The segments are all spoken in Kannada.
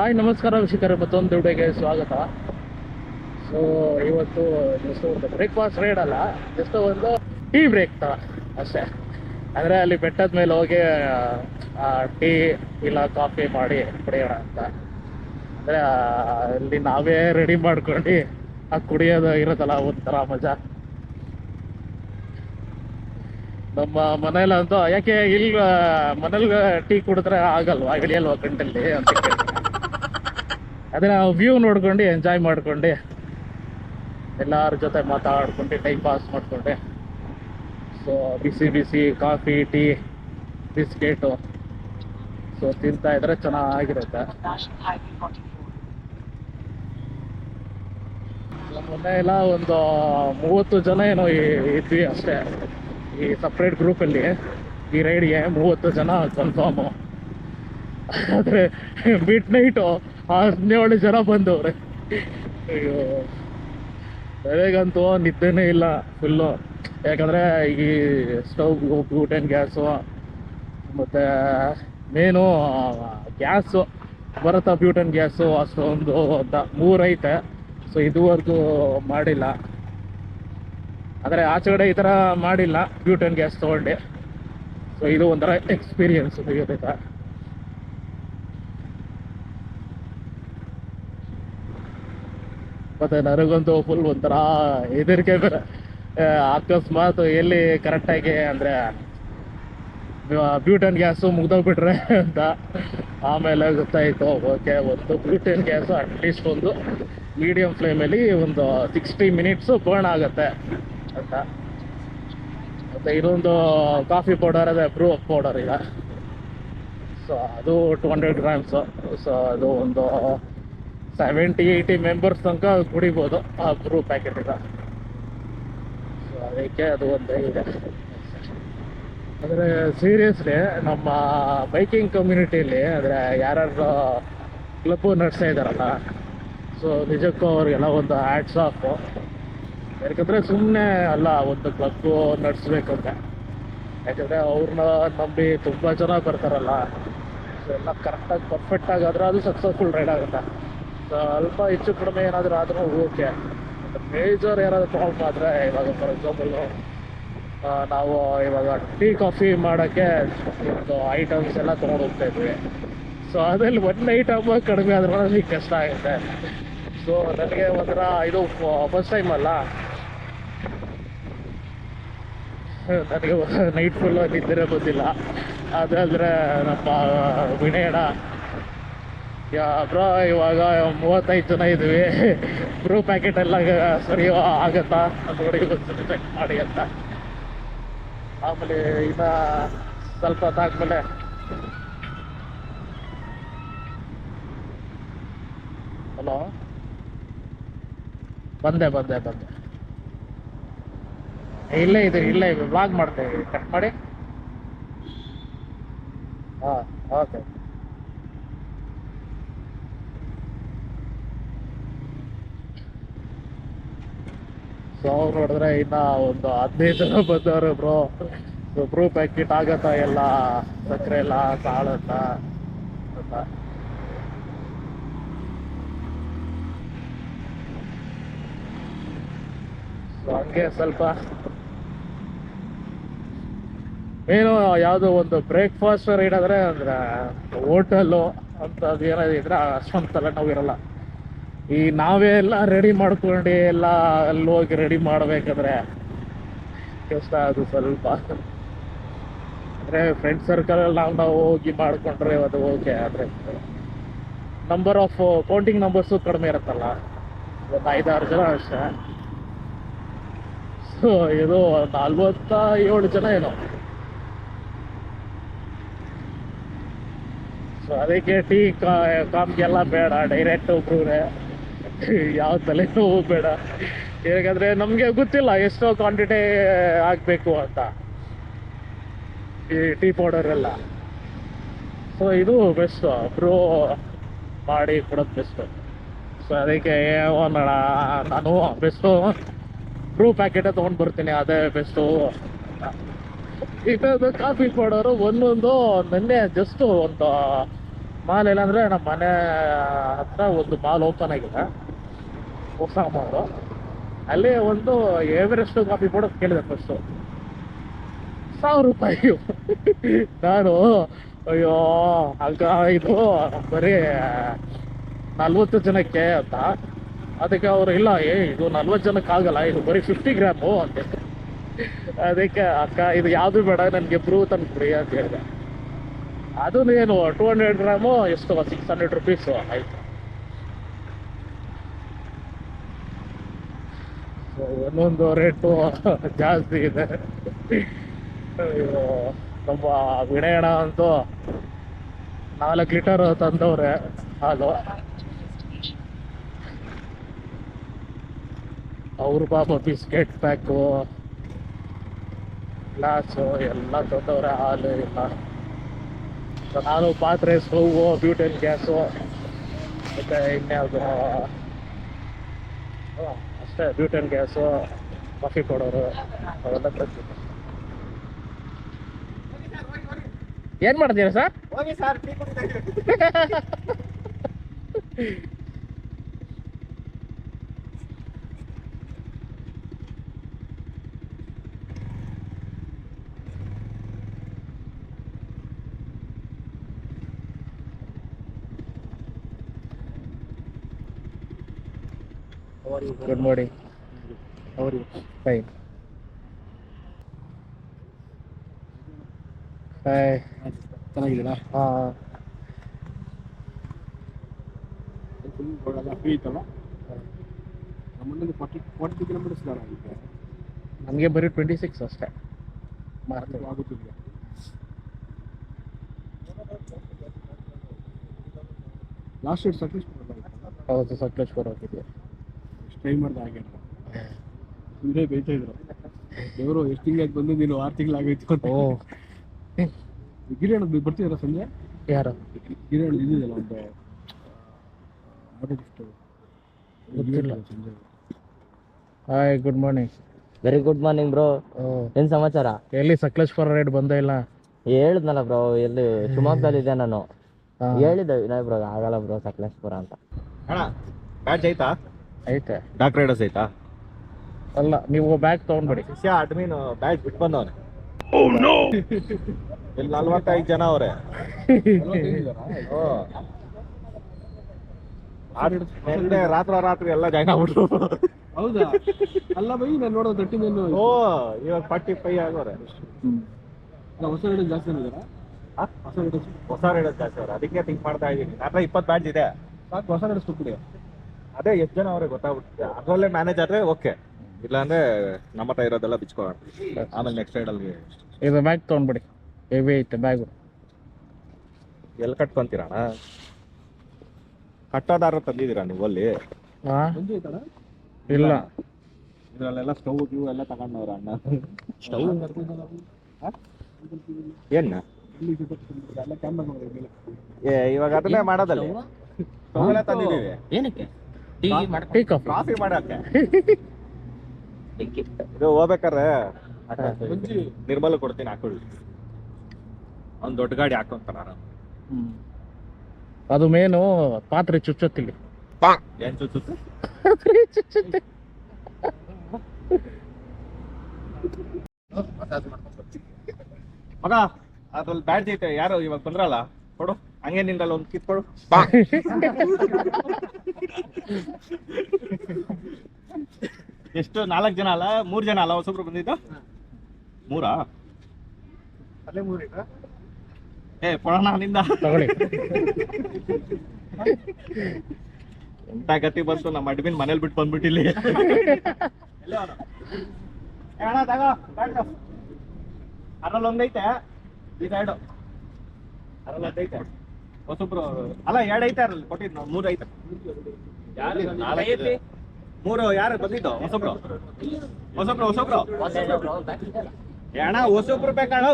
ಹಾಯ್ ನಮಸ್ಕಾರ ವೀಕ್ಷಕರೇ, ಮತ್ತೊಂದು ವಿಡಿಯೋಗೆ ಸ್ವಾಗತ. ಸೊ ಇವತ್ತು ಜಸ್ಟ್ ಒಂದು ಬ್ರೇಕ್ಫಾಸ್ಟ್ ರೈಡ್ ಅಲ್ಲ, ಜಸ್ಟ್ ಒಂದು ಟೀ ಬ್ರೇಕ್ ಥರ ಅಷ್ಟೇ. ಅಂದರೆ ಅಲ್ಲಿ ಬೆಟ್ಟದ ಮೇಲೆ ಹೋಗಿ ಟೀ ಇಲ್ಲ ಕಾಫಿ ಮಾಡಿ ಕುಡಿಯೋಣ ಅಂತ. ಅಂದರೆ ಅಲ್ಲಿ ನಾವೇ ರೆಡಿ ಮಾಡ್ಕೊಂಡು ಆ ಕುಡಿಯೋದು ಇರುತ್ತಲ್ಲ, ಒಂಥರ ಮಜಾ. ನಮ್ಮ ಮನೇಲಂತೂ ಯಾಕೆ ಇಲ್ಲಿ ಮನೇಲಿ ಟೀ ಕುಡಿದ್ರೆ ಆಗಲ್ವಾ, ಹಿಡಿಯಲ್ವಾ ಗಂಟಲ್ಲಿ ಅಂತ ಕೇಳಿ ಅದನ್ನ ವ್ಯೂ ನೋಡ್ಕೊಂಡು ಎಂಜಾಯ್ ಮಾಡ್ಕೊಂಡು ಎಲ್ಲರ ಜೊತೆ ಮಾತಾಡ್ಕೊಂಡು ಟೈಮ್ ಪಾಸ್ ಮಾಡ್ಕೊಂಡೆ. ಸೊ ಬಿಸಿ ಬಿಸಿ ಕಾಫಿ ಟೀ ಬಿಸ್ಕೆಟು ಸೊ ತಿಂತಾ ಇದ್ರೆ ಚೆನ್ನಾಗಿರುತ್ತೆ. ಮೊನ್ನೆ ಎಲ್ಲ ಒಂದು 30 ಜನ ಏನೋ ಇದ್ವಿ ಅಷ್ಟೇ. ಈ ಸಪ್ರೇಟ್ ಗ್ರೂಪಲ್ಲಿ ಈ ರೈಡ್ಗೆ 30 ಜನ ಕನ್ಫರ್ಮು. ಆದರೆ ಮಿಡ್ ನೈಟು 17 ಜನ ಬಂದವ್ರೆ. ಅಯ್ಯೋ, ಬೆಳಗಂತೂ ನಿದ್ದೆನೇ ಇಲ್ಲ ಫುಲ್ಲು. ಯಾಕಂದರೆ ಈ ಸ್ಟವ್ ಬ್ಯೂಟನ್ ಗ್ಯಾಸು ಮತ್ತು ಮೇನು ಗ್ಯಾಸು ಬರುತ್ತಾ, ಬ್ಯೂಟನ್ ಗ್ಯಾಸು ಅಷ್ಟೊಂದು ಅಂತ 3 ಐತೆ. ಸೊ ಇದುವರೆಗೂ ಮಾಡಿಲ್ಲ, ಅಂದರೆ ಆಚೆ ಕಡೆ ಈ ಥರ ಮಾಡಿಲ್ಲ ಬ್ಯೂಟನ್ ಗ್ಯಾಸ್ ತೊಗೊಂಡು. ಸೊ ಇದು ಒಂಥರ ಎಕ್ಸ್ಪೀರಿಯನ್ಸ್ ಇರುತ್ತೆ. ಮತ್ತು ನನಗಂತೂ ಫುಲ್ ಒಂಥರ ಹೆದರಿಕೆ ಬೇರೆ. ಅಕಸ್ಮಾತ್ ಎಲ್ಲಿ ಕರೆಕ್ಟಾಗಿ ಅಂದರೆ ಬ್ಯೂಟನ್ ಗ್ಯಾಸು ಮುಗ್ದೋಗ್ಬಿಟ್ರೆ ಅಂತ. ಆಮೇಲೆ ಗೊತ್ತಾಯಿತು, ಓಕೆ ಒಂದು ಬ್ಯೂಟನ್ ಗ್ಯಾಸು ಅಟ್ಲೀಸ್ಟ್ ಒಂದು ಮೀಡಿಯಮ್ ಫ್ಲೇಮಲ್ಲಿ ಒಂದು 60 ಮಿನಿಟ್ಸು ಬರ್ನ್ ಆಗುತ್ತೆ ಅಂತ. ಮತ್ತು ಇದೊಂದು ಕಾಫಿ ಪೌಡರ್ ಅದೇ ಬ್ರೂ ಪೌಡರ್ ಈಗ. ಸೊ ಅದು 200 ಗ್ರಾಮ್ಸು. ಸೊ ಅದು ಒಂದು 70-80 ಮೆಂಬರ್ಸ್ ತನಕ ಕುಡಿಬೋದು ಆ ಬ್ರೂ ಪ್ಯಾಕೆಟ್ ಈಗ. ಸೊ ಅದಕ್ಕೆ ಅದು ಒಂದೇ ಇದೆ. ಅಂದರೆ ಸೀರಿಯಸ್ಲಿ ನಮ್ಮ ಬೈಕಿಂಗ್ ಕಮ್ಯುನಿಟಿಯಲ್ಲಿ ಅಂದರೆ ಯಾರ್ಯಾರು ಕ್ಲಬ್ಬು ನಡೆಸ್ತಾ ಇದ್ದಾರಲ್ಲ, ಸೊ ನಿಜಕ್ಕೂ ಅವ್ರಿಗೆಲ್ಲ ಒಂದು ಹ್ಯಾಟ್ಸ್ ಆಫು. ಯಾಕಂದರೆ ಸುಮ್ಮನೆ ಅಲ್ಲ ಒಂದು ಕ್ಲಬ್ಬು ನಡೆಸ್ಬೇಕಂತೆ. ಯಾಕಂದರೆ ಅವ್ರನ್ನ ನಂಬಿ ತುಂಬ ಜನ ಬರ್ತಾರಲ್ಲ. ಸೊ ಎಲ್ಲ ಕರೆಕ್ಟಾಗಿ ಪರ್ಫೆಕ್ಟಾಗಿ ಆದರೆ ಅದು ಸಕ್ಸಸ್ಫುಲ್ ರೈಡ್ ಆಗುತ್ತೆ. ಸ್ವಲ್ಪ ಹೆಚ್ಚು ಕಡಿಮೆ ಏನಾದರೂ ಆದರೂ ಓಕೆ. ಮೇಜರ್ ಏನಾದರೂ ಪ್ರಾಬ್ಲಮ್ ಆದರೆ, ಇವಾಗ ಫಾರ್ ಎಕ್ಸಾಂಪಲ್ಲು ನಾವು ಇವಾಗ ಟೀ ಕಾಫಿ ಮಾಡೋಕ್ಕೆ ಒಂದು ಐಟಮ್ಸ್ ಎಲ್ಲ ತೊಗೊಂಡು ಹೋಗ್ತಾ ಇದ್ವಿ. ಸೊ ಅದ್ರಲ್ಲಿ ಒಂದು ಐಟಮ್ ಕಡಿಮೆ ಆದ್ರೂ ನನಗೆ ಕಷ್ಟ ಆಗುತ್ತೆ. ಸೊ ನನಗೆ ಒಂಥರ ಇದು ಫಸ್ಟ್ ಟೈಮ್ ಅಲ್ಲ, ನನಗೆ ನೈಟ್ ಫುಲ್ಲು ನಿದ್ದೆ ಬಂದಿಲ್ಲ. ಅದಾದರೆ ನಮ್ಮ ವಿನಯಣ ಬ್ರೋ ಇವಾಗ 35 ಜನ ಇದ್ವಿ, ಬ್ರೂ ಪ್ಯಾಕೆಟ್ ಎಲ್ಲ ಸರಿ ಆಗತ್ತಾ ನೋಡಿ ಒಂದ್ಸರಿ ಚೆಕ್ ಮಾಡಿ ಅಂತ. ಆಮೇಲೆ ಇನ್ನು ಸ್ವಲ್ಪ ಹೊತ್ತಾದ್ಮೇಲೆ ಹಲೋ ಬಂದೆ ಇಲ್ಲೇ ವ್ಲಾಗ್ ಮಾಡ್ತೇವೆ, ಕಟ್ ಮಾಡಿ. ಹಾಂ ಓಕೆ. ಸೊ ಅವ್ರು ನೋಡಿದ್ರೆ ಇನ್ನು ಒಂದು 15 ಜನ ಬಂದವರು. ಬ್ರೂ ಪ್ಯಾಕೆಟ್ ಆಗತ್ತಾ, ಎಲ್ಲ ಸಕ್ಕರೆ ಎಲ್ಲ ಸಾಳತ್ತಾ ಅಂತ. ಸೊ ಹಂಗೆ ಸ್ವಲ್ಪ ಏನು ಯಾವುದೋ ಒಂದು ಬ್ರೇಕ್ಫಾಸ್ಟ್ ರೈಡ್ ಆದರೆ ಅಂದರೆ ಹೋಟೆಲ್ಲು ಅಂಥದ್ದು ಏನಾದ್ರು ಇದ್ರೆ ಅಷ್ಟೊಂದು ತಲೆನೋವು ಇರಲ್ಲ. ಈ ನಾವೇ ಎಲ್ಲ ರೆಡಿ ಮಾಡ್ಕೊಂಡು ಎಲ್ಲ ಅಲ್ಲಿ ಹೋಗಿ ರೆಡಿ ಮಾಡಬೇಕಾದ್ರೆ ಕಷ್ಟ. ಅದು ಸ್ವಲ್ಪ ಅಂದರೆ ಫ್ರೆಂಡ್ ಸರ್ಕಲಲ್ಲಿ ನಾವು ಹೋಗಿ ಮಾಡಿಕೊಂಡ್ರೆ ಅದು ಓಕೆ. ಆದರೆ ನಂಬರ್ ಆಫ್ ಕೌಂಟಿಂಗ್ ನಂಬರ್ಸು ಕಡಿಮೆ ಇರುತ್ತಲ್ಲ, ಒಂದು 5-6 ಜನ ಅಷ್ಟೇ. ಸೊ ಇದು 47 ಜನ ಏನೋ. ಸೊ ಅದಕ್ಕೆ ಟೀ ಕಾಫಿಗೆಲ್ಲ ಬೇಡ, ಡೈರೆಕ್ಟ್ ಬ್ರೂನೇ. ಯಾವ ತಲೆನೋವು ಬೇಡ. ಯಾಕಂದರೆ ನಮಗೆ ಗೊತ್ತಿಲ್ಲ ಎಷ್ಟೋ ಕ್ವಾಂಟಿಟಿ ಆಗಬೇಕು ಅಂತ ಈ ಟೀ ಪೌಡರ್ ಎಲ್ಲ. ಸೊ ಇದು ಬೆಸ್ಟು, ಬ್ರೂ ಮಾಡಿ ಕೊಡೋದು ಬೆಸ್ಟು. ಸೊ ಅದಕ್ಕೆ ನಾನು ಬೆಸ್ಟು ಬ್ರೂ ಪ್ಯಾಕೆಟೇ ತೊಗೊಂಡು ಬರ್ತೀನಿ, ಅದೇ ಬೆಸ್ಟು. ಇನ್ನೊಂದು ಕಾಫಿ ಪೌಡರು ಒಂದೊಂದು ನೆನ್ನೆ ಜಸ್ಟು ಒಂದು ಮಾಲ್ ಏನಂದ್ರೆ ನಮ್ಮ ಮನೆ ಹತ್ರ ಒಂದು ಮಾಲ್ ಓಪನ್ ಆಗಿದೆ, ಹೊಸ ಮಾಲು. ಅಲ್ಲಿ ಒಂದು ಎವರೆಸ್ಟ್ ಕಾಫಿ ಕೂಡ ಕೇಳಿದೆ ಫಸ್ಟು, 1000 ರೂಪಾಯಿ. ನಾನು ಅಯ್ಯೋ ಆಗ ಇದು ಬರೀ 40 ಜನಕ್ಕೆ ಅಂತ. ಅದಕ್ಕೆ ಅವರು ಇಲ್ಲ ಇದು 40 ಜನಕ್ಕೆ ಆಗಲ್ಲ, ಇದು ಬರೀ 50 ಗ್ರಾಮು ಅಂತ. ಅದಕ್ಕೆ ಅಕ್ಕ ಇದು ಯಾವುದು ಬೇಡ, ನನಗೆ ಬ್ರೂ ತಂದು ಕೊಡಿ ಅಂತ ಹೇಳಿದೆ. ಅದು ಏನು 200 ಗ್ರಾಮು ಎಷ್ಟು 600 ರುಪೀಸು ಆಯ್ತು. ಒಂದೊಂದು ರೇಟು ಜಾಸ್ತಿ ಇದೆ. ಅಯ್ಯೋ ನಮ್ಮ ವಿನಯಣ ಅಂತೂ 4 ಲೀಟರ್ ತಂದವ್ರೆ ಹಾಲು. ಅವ್ರು ಪಾಪ ಬಿಸ್ಕೆಟ್ ಪ್ಯಾಕು, ಗ್ಲಾಸು ಎಲ್ಲ ತಂದವ್ರೆ, ಹಾಲು ಇಲ್ಲ. ನಾನು ಪಾತ್ರೆ, ಸ್ಟೌವು, ಬ್ಯೂಟೆನ್ ಗ್ಯಾಸು, ಮತ್ತು ಇನ್ಯಾವುದು ಅಷ್ಟೇ, ಬ್ಯೂಟೆನ್ ಗ್ಯಾಸು, ಕಾಫಿ ಕೊಡೋರು ಅವೆಲ್ಲ ತಂದಿದ್ದೆ. ಏನು ಮಾಡ್ತೀರಾ ಸರ್? ಹೋಗಿ ಸರ್, ಟೀ ಗುಡ್ ಮಾರ್ನಿಂಗ್. ಅವರು ಫೈನ್. ಹಾಯ್, ಚೆನ್ನಾಗಿದ್ದೀರಾ? ಹಾಂ. ಫ್ರೀ ಇತ್ತಲ್ಲ, ನಮ್ಮಲ್ಲಿ 40 ಕಿಲೋಮೀಟರ್ಸ್ ಇದ್ದಾರೆ. ಅದಕ್ಕೆ ನಮಗೆ ಬರೀ 26 ಅಷ್ಟೇ ಮಾಡ್ತೀವಿ. ಆಗುತ್ತಿಲ್ಲ. Last date Sakleshpur. ಹೌದು, ಸಕಲೇಶ್ಪುರ ಹೋಗಿದ್ವಿ. ಟ್ರೈ ಮಾಡ್ದೆ ಹಾಗೆ ಇದೇ ಬೈತಾ ಇದ್ರು, ದೇವರು ಎಷ್ಟು ತಿಂಗಳಾಯ್ತು ಬಂದು, ನೀನು 6 ತಿಂಗಳಾಗೈತು ಅಂತ. ಓ, ಗಿರಿಯಣ್ಣ ಬರ್ತಿದಾರ ಸಂಜೆ? ಯಾರು? ಗಿರಿಯಣ್ಣ ಇದ್ದಿದ್ದಲ್ಲ ಒಂದು ಆಟೋ ಗಿಫ್ಟ್ ಗೊತ್ತಿಲ್ಲ. Hi, good morning. Very good morning bro. ಏನ್ ಸಮಾಚಾರ? ಎಲ್ಲಿ ಸಕಲೇಶ್ಪುರ ರೈಡ್ ಬಂದೇ ಇಲ್ಲ? ಹೇಳಿದ್ನಲ್ಲ ಬ್ರೋ, ಎಲ್ಲಿ ಶಿವಮೊಗ್ಗದಲ್ಲಿ ಇದೆ ನಾನು. ಹೇಳಿದ್ದೆ ವಿನಯ್ ಬ್ರೋ, ಆಗಲ್ಲ ಬ್ರೋ ಸಕಲೇಶ್ಪುರ ಅಂತ. ಅಣ್ಣ ಬ್ಯಾಡ್ಜ್ ಐತಾ? ಐತೆ. ಡಾಕ್ ರೈಡರ್ಸ್ ಐತಾ? ಅಲ್ಲ, ನೀವು ಬ್ಯಾಗ್ ತಗೊಂಡ್ಬಿಡಿ. ಶಿಷ್ಯ ಅಡ್ಮಿನ್ ಬ್ಯಾಡ್ಜ್ ಬಿಟ್ಟು ಬಂದವನೆ. ಇಲ್ಲಿ 45 ಜನ ಅವ್ರೆ. ನಿನ್ನೆ ರಾತ್ರಿ ಎಲ್ಲ ಜಾಯ್ನ್ ಆಗ್ಬಿಟ್ರು. ಹೌದಾ? ಅಲ್ಲ ಬೈ, ನಾನು ನೋಡೋದು 13 ಓ, ಇವಾಗ 45 ಆಗೋರೆ. ಹೊಸ ರೇಟ್ ಜಾಸ್ತಿ ಇದಾರ. ಹೊಸ ರೈಡರ್ಸ್ ಜಾಸ್ತಿ ಅವ್ರೆ, ಅದಕ್ಕೆ ಥಿಂಕ್ ಮಾಡ್ತಾ ಇದೀನಿ. ನನ್ನ 20 ಬ್ಯಾಡ್ಜ್ ಇದೆ, ಸಾಕು ಹೊಸ ರೇಟ್ ಕೊಟ್ಬಿಡಿ. ಅದೇ ಎಷ್ಟು ಜನ ಅವ್ರೆ ಗೊತ್ತಾಗ್ಬಿಡುತ್ತೆ. ಅದರಲ್ಲೇ ಮ್ಯಾನೇಜ್ ಆದ್ರೆ ಓಕೆ, ಇಲ್ಲಾಂದ್ರೆ ನಮ್ಮ ಹತ್ರ ಇರೋದೆಲ್ಲ ಬಿಚ್ಕೊಳ್ಳೋಣ. ಆಮೇಲೆ ನೆಕ್ಸ್ಟ್ ರೈಡಲ್ಲಿ ಇದು ಬ್ಯಾಗ್ ತೊಗೊಂಡ್ಬಿಡಿ, ಹೆವಿ ಐತೆ ಬ್ಯಾಗು. ಎಲ್ಲಿ ಕಟ್ಕೊಂತೀರಣ್ಣ? ಕಟ್ಟೋದಾರ ತಂದಿದ್ದೀರಾ ನೀವು ಅಲ್ಲಿ? ಹಾಂ, ಮುಂದೆ ಐತಣ? ಇಲ್ಲ. ಇದರಲ್ಲೆಲ್ಲ ಸ್ಟವ್ ಗಿವ್ ಎಲ್ಲ ತಗೊಂಡವ್ರ ಅಣ್ಣ. ಸ್ಟವ್ ಏನ್ ಎಲ್ಲ ಕ್ಯಾಮ್ರಾ ನೋಡಿಲ್ಲ. ಇವಾಗ ಅದನ್ನೇ ಮಾಡೋದಲ್ಲಿ ಸ್ಟವ್ ಎಲ್ಲ ತಂದಿದ್ದೀವಿ. ಏನಕ್ಕೆ? Tea coffee. ಕಾಫಿ ಮಾಡಕ್ಕೆ. ಇದು ಹೋಗ್ಬೇಕಾರೆ ನಿರ್ಮಲ್ ಕೊಡ್ತೀನಿ, ಹಾಕೊಳ್ಳಿ. ಅವ್ನು ದೊಡ್ಡ ಗಾಡಿ ಹಾಕೊಂತಾನ ಆರಾಮ. ಅದು ಮೇನು ಪಾತ್ರೆ ಚುಚ್ಚತ್ತಿಲ್ಲಿ. ಏನ್ ಚುಚ್ಚುತ್ತೆ? ಚುಚ್ಚುತ್ತೆ. ಮಗ ಅದ್ರಲ್ಲಿ ಬ್ಯಾಡ್ಜ್ ಐತೆ, ಯಾರು ಇವಾಗ ಬಂದ್ರಲ್ಲ, ಕೊಡು. ಹಂಗೆ ನಿಂದಲ್ಲಿ ಒಂದು ಕಿತ್ಕೊಡು. ಎಷ್ಟು 4 ಜನ ಅಲ್ಲ, 3 ಜನ ಅಲ್ಲ ಹೊಸಬ್ರು ಬಂದಿದ್ದು? 3 ಅಲ್ಲೇ 3 ಈಗ. ಪುರಾಣ ನಿಂದ ತಗೊಳ್ಳಿ. ಎಂತ ಗತಿ ಬಂತು, ನಮ್ಮ ಅಡ್ಮಿನ್ ಮನೇಲಿ ಬಿಟ್ಟು ಬಂದ್ಬಿಟ್ಟಿಲ್ಲಿ. ಅದ್ರಲ್ಲಿ ಒಂದೈತೆ, ಈ ಸೈಡು ಅದ್ರಲ್ಲಿ ಒಂದೈತೆ. ಹೊಸಬ್ರು ಅಲ್ಲ, 2 ಐತೆ ಅದ್ರಲ್ಲಿ ಕೊಟ್ಟಿದ್ದು ನಾವು. 3 ಐತೆ. 3 ಯಾರು ಬಂದಿದ್ದು? ಹೊಸಬ್ರು ಅಣ್ಣ, ಹೊಸಬ್ರು ಬೇಕಣ್ಣ.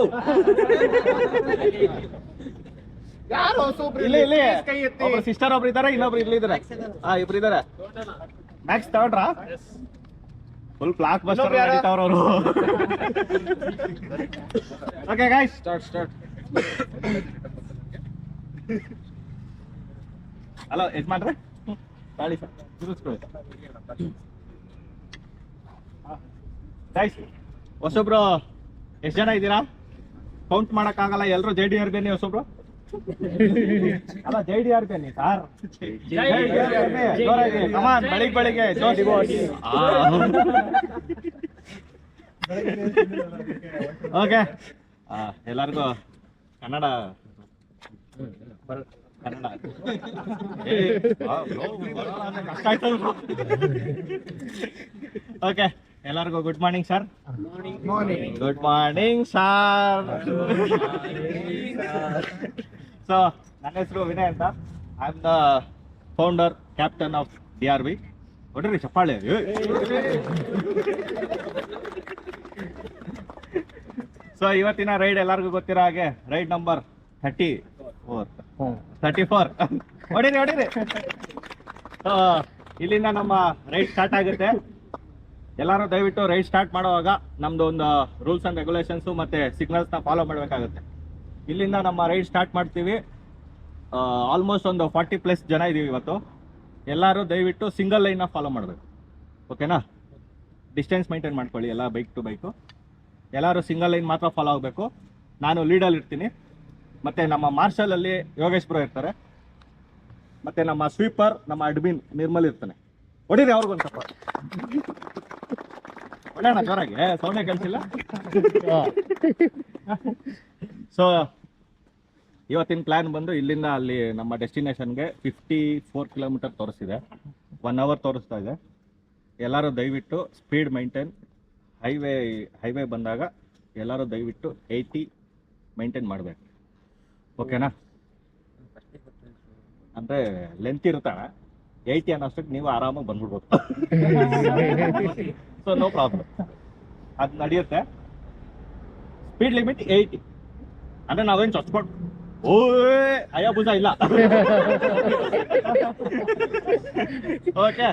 ಇಲ್ಲಿ ಸಿಸ್ಟರ್ ಒಬ್ರು ಇದಾರೆ, ಇನ್ನೊಬ್ರು ಇಲ್ಲಿ ಇದಾರೆ. ಇಬ್ರು ಇದಾರೆ. ಮ್ಯಾಕ್ಸ್ ತಗೊಂಡ್ರಾ? ಫುಲ್ ಬ್ಲಾಕ್ ಬಸ್ಟರ್ ನಡೀತಾವ್ರವ್ರು. Okay guys, start. ಹಲೋ ಯಜಮಾನ್ರೆ ತಾಳಿ ಸರ್ ತಿರುಗಿಸ್ಕೊಳ್ಳಿ ಗೈಸ್ ಹೊಸೊಬ್ರು ಎಷ್ಟು ಜನ ಇದ್ದೀರಾ ಕೌಂಟ್ ಮಾಡಕ್ಕಾಗಲ್ಲ ಎಲ್ಲರೂ JDR ಬನ್ನಿ ಹೊಸೊಬ್ರು ಅಲ್ಲ JDR ಬನ್ನಿ ಸರ್ ಕಮಾನ್ ಬೆಳಿಗ್ಗೆ ಓಕೆ ಎಲ್ಲರಿಗೂ ಕನ್ನಡ ಕನ್ನಡ ಓಕೆ ಎಲ್ಲರಿಗೂ good morning sir good morning sir so ನನ್ನ ಹೆಸರು ವಿನಯ್ ಅಂತ I am the founder captain of DRV ಹೊಡ್ರಿ ಚಪ್ಪಾಳೆ ಸೊ ಇವತ್ತಿನ ರೈಡ್ ಎಲ್ಲರಿಗೂ ಗೊತ್ತಿರೋ ಹಾಗೆ ರೈಡ್ ನಂಬರ್ 34 ಹೊಡಿರಿ ಸೊ ಇಲ್ಲಿಂದ ನಮ್ಮ ರೈಡ್ ಸ್ಟಾರ್ಟ್ ಆಗುತ್ತೆ. ಎಲ್ಲರೂ ದಯವಿಟ್ಟು ರೈಡ್ ಸ್ಟಾರ್ಟ್ ಮಾಡುವಾಗ ನಮ್ದು ಒಂದು ರೂಲ್ಸ್ ಅಂಡ್ ರೆಗ್ಯುಲೇಷನ್ಸು ಮತ್ತೆ ಸಿಗ್ನಲ್ಸ್ನ ಫಾಲೋ ಮಾಡಬೇಕಾಗುತ್ತೆ. ಇಲ್ಲಿಂದ ನಮ್ಮ ರೈಡ್ ಸ್ಟಾರ್ಟ್ ಮಾಡ್ತೀವಿ. ಆಲ್ಮೋಸ್ಟ್ ಒಂದು 40+ ಜನ ಇದೀವಿ ಇವತ್ತು. ಎಲ್ಲರೂ ದಯವಿಟ್ಟು ಸಿಂಗಲ್ ಲೈನ್ನ ಫಾಲೋ ಮಾಡಬೇಕು, ಓಕೆನಾ? ಡಿಸ್ಟೆನ್ಸ್ ಮೈಂಟೈನ್ ಮಾಡ್ಕೊಳ್ಳಿ ಎಲ್ಲ ಬೈಕ್ ಟು ಬೈಕು. ಎಲ್ಲರೂ ಸಿಂಗಲ್ ಲೈನ್ ಮಾತ್ರ ಫಾಲೋ ಆಗಬೇಕು. ನಾನು ಲೀಡಲ್ಲಿ ಇರ್ತೀನಿ, ಮತ್ತು ನಮ್ಮ ಮಾರ್ಷಲಲ್ಲಿ ಯೋಗೇಶ್ ಬ್ರೋ ಇರ್ತಾರೆ, ಮತ್ತು ನಮ್ಮ ಸ್ವೀಪರ್ ನಮ್ಮ ಅಡ್ಮಿನ್ ನಿರ್ಮಲ್ ಇರ್ತಾನೆ. ಹೊಡೀರಿ ಅವ್ರಿಗೊಂದು ಸ್ವಲ್ಪ ಹೊಡೆಯೋಣ ಜೋರಾಗಿ, ಸೌಂಡೇ ಕಳಿಸಿಲ್ಲ. ಸೊ ಇವತ್ತಿನ ಪ್ಲ್ಯಾನ್ ಬಂದು ಇಲ್ಲಿಂದ ಅಲ್ಲಿ ನಮ್ಮ ಡೆಸ್ಟಿನೇಷನ್ಗೆ 54 ಕಿಲೋಮೀಟರ್ ತೋರಿಸ್ತಿದೆ, 1 ಅವರ್ ತೋರಿಸ್ತಾ ಇದೆ. ಎಲ್ಲರೂ ದಯವಿಟ್ಟು ಸ್ಪೀಡ್ ಮೈಂಟೈನ್, ಹೈವೇ ಬಂದಾಗ ಎಲ್ಲರೂ ದಯವಿಟ್ಟು 80 ಮೈಂಟೈನ್ ಮಾಡಬೇಕು, ಓಕೆನಾ? ಅಂದರೆ ಲೆಂತ್ ಇರ್ತಾನೆ 80 ಅನ್ನೋಷ್ಟಕ್ಕೆ ನೀವು ಆರಾಮಾಗಿ ಬಂದ್ಬಿಡ್ಬೋದು. ಸೊ ನೋ ಪ್ರಾಬ್ಲಮ್, ಅದು ನಡೆಯುತ್ತೆ. ಸ್ಪೀಡ್ ಲಿಮಿಟ್ 80 ಅಂದರೆ ನಾವೇನು ಚಚ್ಕೊಂಡು ಅಯ್ಯಭೂಸ ಇಲ್ಲ. ಓಕೆ,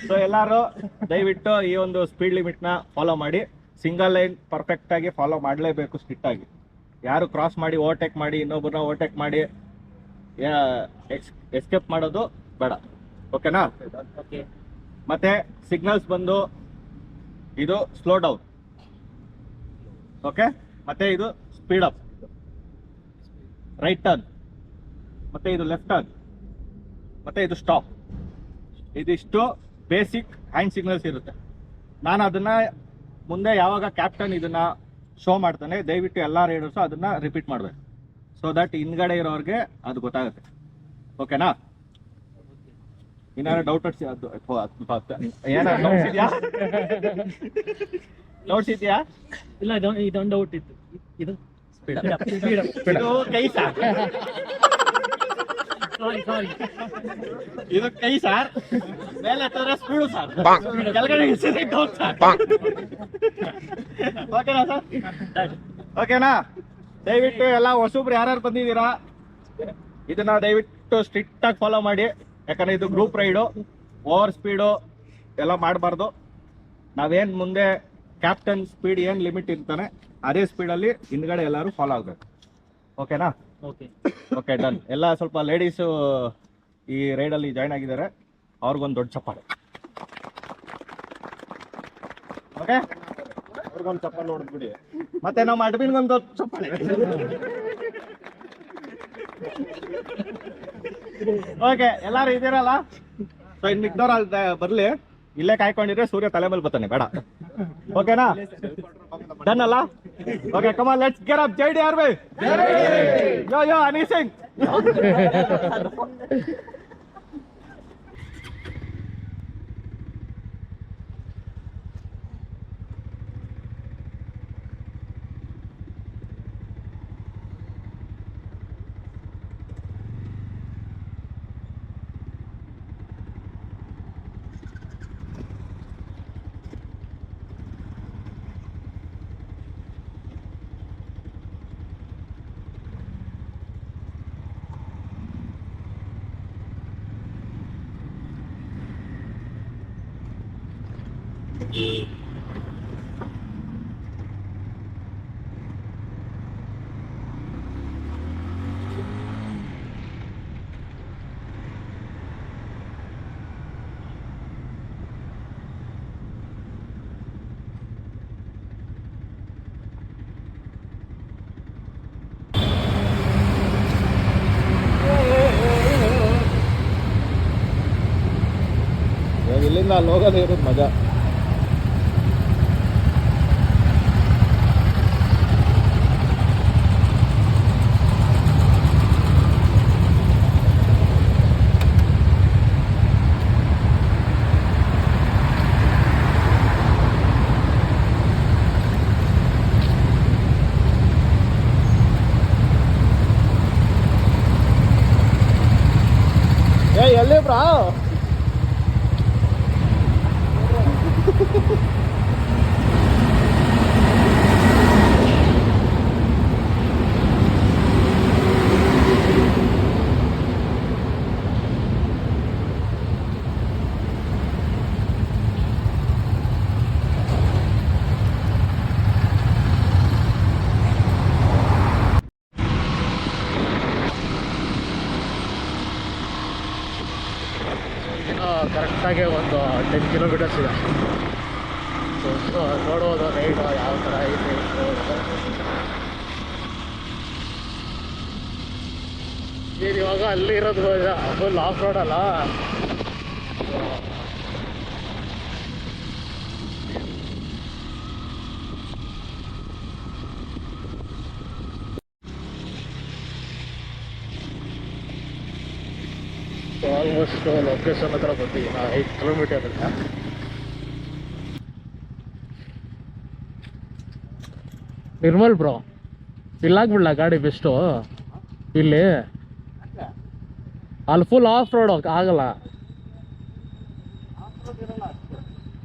ಸೊ ಎಲ್ಲರೂ ದಯವಿಟ್ಟು ಈ ಒಂದು ಸ್ಪೀಡ್ ಲಿಮಿಟ್ನ ಫಾಲೋ ಮಾಡಿ. ಸಿಂಗಲ್ ಲೈನ್ ಪರ್ಫೆಕ್ಟಾಗಿ ಫಾಲೋ ಮಾಡಲೇಬೇಕು, ಸ್ಟ್ರಿಕ್ಟಾಗಿ. ಯಾರು ಕ್ರಾಸ್ ಮಾಡಿ ಓವರ್ಟೇಕ್ ಮಾಡಿ ಇನ್ನೊಬ್ಬರನ್ನ ಓವರ್ಟೇಕ್ ಮಾಡಿ ಎಸ್ಕೇಪ್ ಮಾಡೋದು ಬೇಡ, ಓಕೆನಾ? ಮತ್ತೆ ಸಿಗ್ನಲ್ಸ್ ಬಂದು ಇದು ಸ್ಲೋ ಡೌನ್, ಓಕೆ? ಮತ್ತೆ ಇದು ಸ್ಪೀಡ್ ಅಪ್, ರೈಟ್ ಟರ್ನ್, ಮತ್ತೆ ಇದು ಲೆಫ್ಟ್ ಟರ್ನ್, ಮತ್ತೆ ಇದು ಸ್ಟಾಪ್. ಇದಿಷ್ಟು ಬೇಸಿಕ್ ಹ್ಯಾಂಡ್ ಸಿಗ್ನಲ್ಸ್ ಇರುತ್ತೆ. ನಾನು ಅದನ್ನ ಮುಂದೆ ಯಾವಾಗ ಕ್ಯಾಪ್ಟನ್ ಇದನ್ನ ಶೋ ಮಾಡ್ತಾನೆ ದಯವಿಟ್ಟು ಎಲ್ಲ ರೈಡರ್ಸು ಅದನ್ನ ರಿಪೀಟ್ ಮಾಡಬೇಕು, ಸೊ ದಟ್ ಹಿಂದ್ಗಡೆ ಇರೋರಿಗೆ ಅದು ಗೊತ್ತಾಗುತ್ತೆ, ಓಕೆನಾ? ಏನಾದ್ರು ಡೌಟ್ ಏನಾದ್ರು ಡೌಟ್ಸ್ ಇದೆಯಾ? ಇಲ್ಲ, ಇದೊಂದು ಡೌಟ್ ಇತ್ತು. ಇದು ಇದು ಕೈ ಸಾರ್, ಇದು ಕೈ ಸಾರ್, ಮೇಲೆ ಹತ್ತಿರ ಸ್ಪೀಡು ಸಾರ್, ಕೆಳಗಡೆ ಡೌಟ್ ಸಾರ್, ಓಕೆನಾ ಸರ್? ಓಕೆನಾ? ದಯವಿಟ್ಟು ಎಲ್ಲ ಹೊಸಬ್ರು ಯಾರ್ಯಾರು ಬಂದಿದ್ದೀರಾ ಇದನ್ನ ದಯವಿಟ್ಟು ಸ್ಟ್ರಿಕ್ಟ್ ಆಗಿ ಫಾಲೋ ಮಾಡಿ. ಯಾಕಂದ್ರೆ ಇದು ಗ್ರೂಪ್ ರೈಡು, ಓವರ್ ಸ್ಪೀಡು ಎಲ್ಲ ಮಾಡಬಾರ್ದು. ನಾವೇನು ಮುಂದೆ ಕ್ಯಾಪ್ಟನ್ ಸ್ಪೀಡ್ ಏನು ಲಿಮಿಟ್ ಇರ್ತಾನೆ ಅದೇ ಸ್ಪೀಡಲ್ಲಿ ಹಿಂದ್ಗಡೆ ಎಲ್ಲರೂ ಫಾಲೋ ಆಗಬೇಕು, ಓಕೆನಾ? Okay, done. ಎಲ್ಲ ಸ್ವಲ್ಪ ಲೇಡೀಸು ಈ ರೈಡಲ್ಲಿ ಜಾಯ್ನ್ ಆಗಿದ್ದಾರೆ, ಅವ್ರಿಗೊಂದು ದೊಡ್ಡ ಚಪ್ಪಾಳೆ, ಓಕೆ? ಅವ್ರಿಗೊಂದು ಚಪ್ಪಾಳೆ ನೋಡ್ಬಿಡಿ. ಮತ್ತೆ ನಮ್ಮ ಅಡ್ಮಿನ್ಗೊಂದು ಚಪ್ಪಾಳೆ. ಓಕೆ, ಎಲ್ಲಾರು ಇದ್ದೀರಲ್ಲ? ಸೊ ಇನ್ನು ಮಿಕ್ದವ್ರು ಅಲ್ಲಿ ಬರ್ಲಿ, ಇಲ್ಲೇ ಕಾಯ್ಕೊಂಡಿದ್ರೆ ಸೂರ್ಯ ತಲೆ ಮೇಲೆ ಬರ್ತಾನೆ, ಬೇಡ, ಓಕೆನಾ? ಡನ್ ಅಲ್ಲ? Okay, come on, let's get up. JDRV, ಯೋ ಹನಿ ಸಿಂಗ್. ಇಲ್ಲಿಂದ ಅಲ್ಲಿ ಹೋಗೋದೇ ಇರೋದು ಮಜಾ. ಎಲ್ಲಿ ಬ್ರಾ? ಕರೆಕ್ಟಾಗಿ ಒಂದು 10 ಕಿಲೋಮೀಟರ್ಸ್ ಇದೆ. ಸೊ ನೋಡ್ಬೋದು ರೈಡ್ ಯಾವ ಥರ ಐತೆ. ಇದು ಇವಾಗ ಅಲ್ಲಿ ಇರೋದು ಫುಲ್ ಆಫ್ ರೋಡ್ ಅಲ್ಲ. ಆಲ್ಮೋಸ್ಟ್ ಲೊಕೇಶನ್ ಹತ್ರ ಬಂದಿದ್ದೀವಿ. 5 ಕಿಲೋಮೀಟರ್ ಇದೆ. ನಿರ್ಮಲ್ ಬ್ರೋ, ಇಲ್ಲಾಗ್ಬಿಡ್ಲ ಗಾಡಿ ಬೆಸ್ಟು? ಇಲ್ಲಿ ಅಲ್ಲಿ ಫುಲ್ ಆಫ್ ರೋಡ್ ಆಗಲ್ಲ.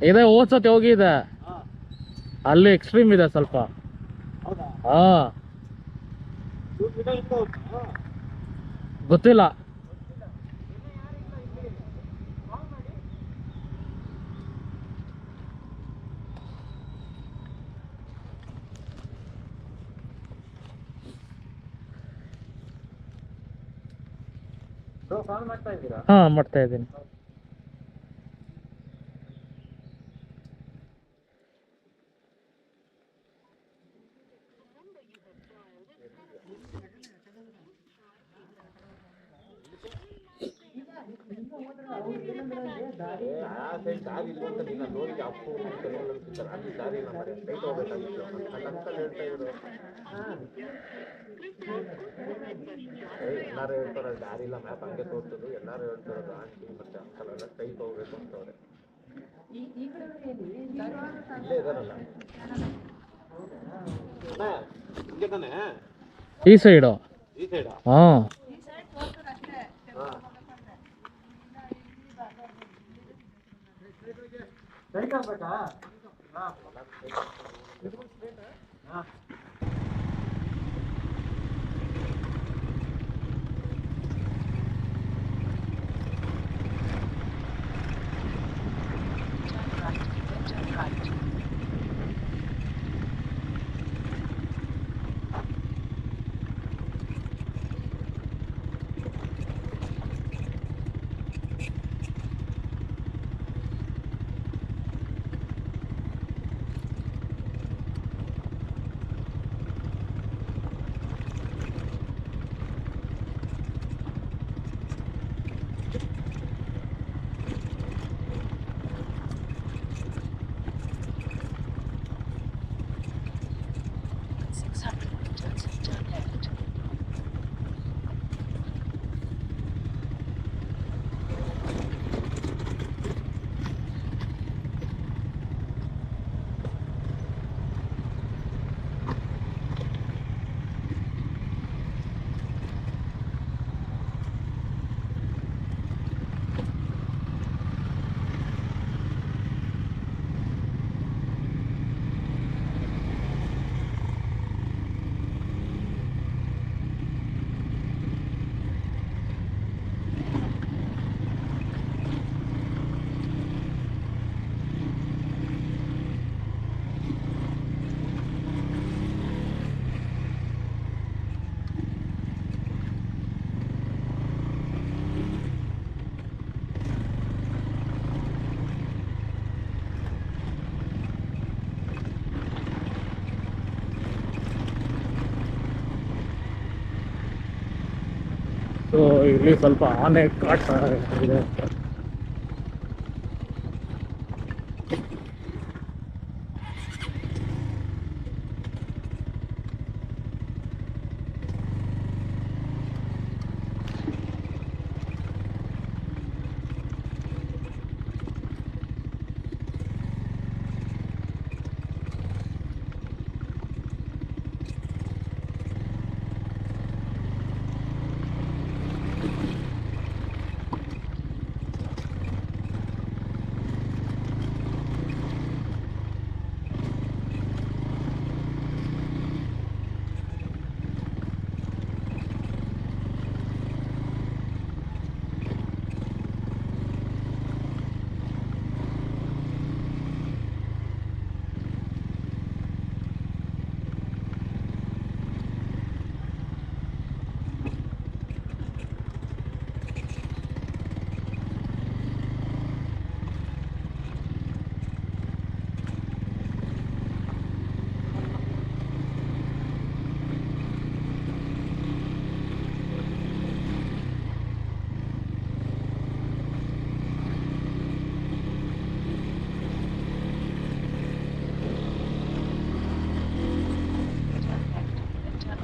ಇದೆ ಓದ್ಸತಿ ಹೋಗಿದೆ, ಅಲ್ಲಿ ಎಕ್ಸ್ಟ್ರೀಮ್ ಇದೆ ಸ್ವಲ್ಪ. ಹಾಂ, ಗೊತ್ತಿಲ್ಲ. ಹಾಂ, ಮಾಡ್ತಾ ಇದ್ದೀನಿ. ಎಲ್ಲರೂ ಹೇಳ್ತಾರೆ ದಾರಿ ಇಲ್ಲ, ಮ್ಯಾಪ್ ಹಂಗೆ ತೋರಿಸೋದು. ಎಲ್ಲರೂ ಹೇಳ್ತಿರೋದು ಆಂಟಿ ಮತ್ತೆ ಅಂಕಲ್ ಎಲ್ಲ ಸ್ಟ್ರೈಟ್ ಹೋಗ್ಬೇಕು ಅಂತವ್ರೆ. ಇಲ್ಲೇ ಇದಾರಲ್ಲ ಹಿಂಗೆ ತಾನೆ ಈ ಸೈಡು. ಈ ಸೈಡ? ಹಾಂ, ಸೊ ಇಲ್ಲಿ ಸ್ವಲ್ಪ ಆನೆ ಕಾಟ ಇದೆ.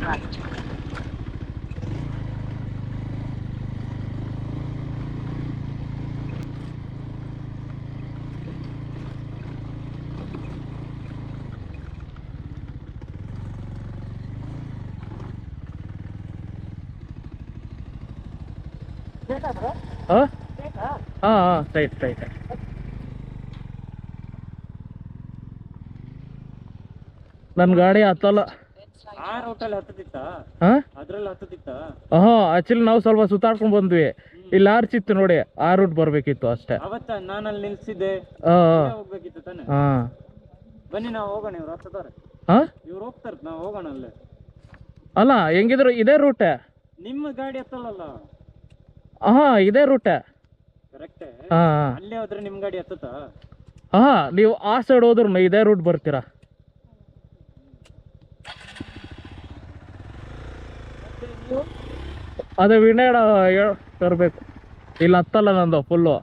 ಹಾಂ ಹಾಂ ಸ್ಟ್ರೈಟ್ ನನ್ನ ಗಾಡಿ ಹತ್ತಲ್ಲ. ಆ ರೂಟಲ್ಲಿ ಹತ್ತದಿತ್ತ ಹಾಂ ಅದ್ರಲ್ಲಿ ಹತ್ತದಿತ್ತ ಹಾಂ ಆ್ಯಕ್ಚುಲಿ ನಾವು ಸ್ವಲ್ಪ ಸುತ್ತಾಡ್ಕೊಂಡು ಬಂದ್ವಿ. ಇಲ್ಲಿ ಆರ್ಚ್ ಇತ್ತು ನೋಡಿ, ಆ ರೂಟ್ ಬರಬೇಕಿತ್ತು ಅಷ್ಟೇ. ಅವತ್ತ ನಾನಲ್ಲಿ ನಿಲ್ಸಿದ್ದೆ ಹಾಂ ಹೋಗ್ಬೇಕಿತ್ತು ತಾನೆ. ಹಾಂ ಬನ್ನಿ ನಾವು ಹೋಗೋಣ, ಇವ್ರು ಹತ್ತದಾರೆ, ಹಾಂ ಇವ್ರು ಹೋಗ್ತಾರೆ, ನಾವು ಹೋಗೋಣ ಅಲ್ಲೇ. ಅಲ್ಲ ಹೆಂಗಿದ್ರು ಇದೇ ರೂಟೇ. ನಿಮ್ಮ ಗಾಡಿ ಹತ್ತಲ್ಲ. ಹಾಂ ಇದೇ ರೂಟೇ. ಕರೆಕ್ಟೇ. ಹಾಂ ಅಲ್ಲೇ ಹೋದ್ರೆ ನಿಮ್ ಗಾಡಿ ಹತ್ತುತ್ತಾ? ಹಾಂ ನೀವು ಆ ಸೈಡ್ ಹೋದ್ರು ಇದೇ ರೂಟ್ ಬರ್ತೀರಾ. ಅದೇ ವಿನಯ್ ತರಬೇಕು. ಇಲ್ಲಿ ಹತ್ತಲ್ಲ ನಂದು ಫುಲ್ಲು.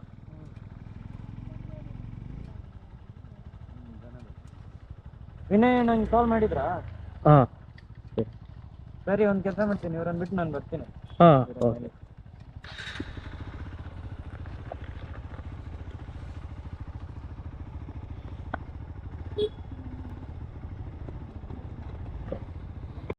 ವಿನಯ್ ನಂಗೆ ಕಾಲ್ ಮಾಡಿದ್ರಾ? ಹಾಂ ಸರಿ, ಒಂದು ಕೆಲಸ ಮಾಡ್ತೀನಿ, ಇವ್ರನ್ನ ಬಿಟ್ಟು ನಾನು ಬರ್ತೀನಿ. ಹಾಂ ಓಕೆ.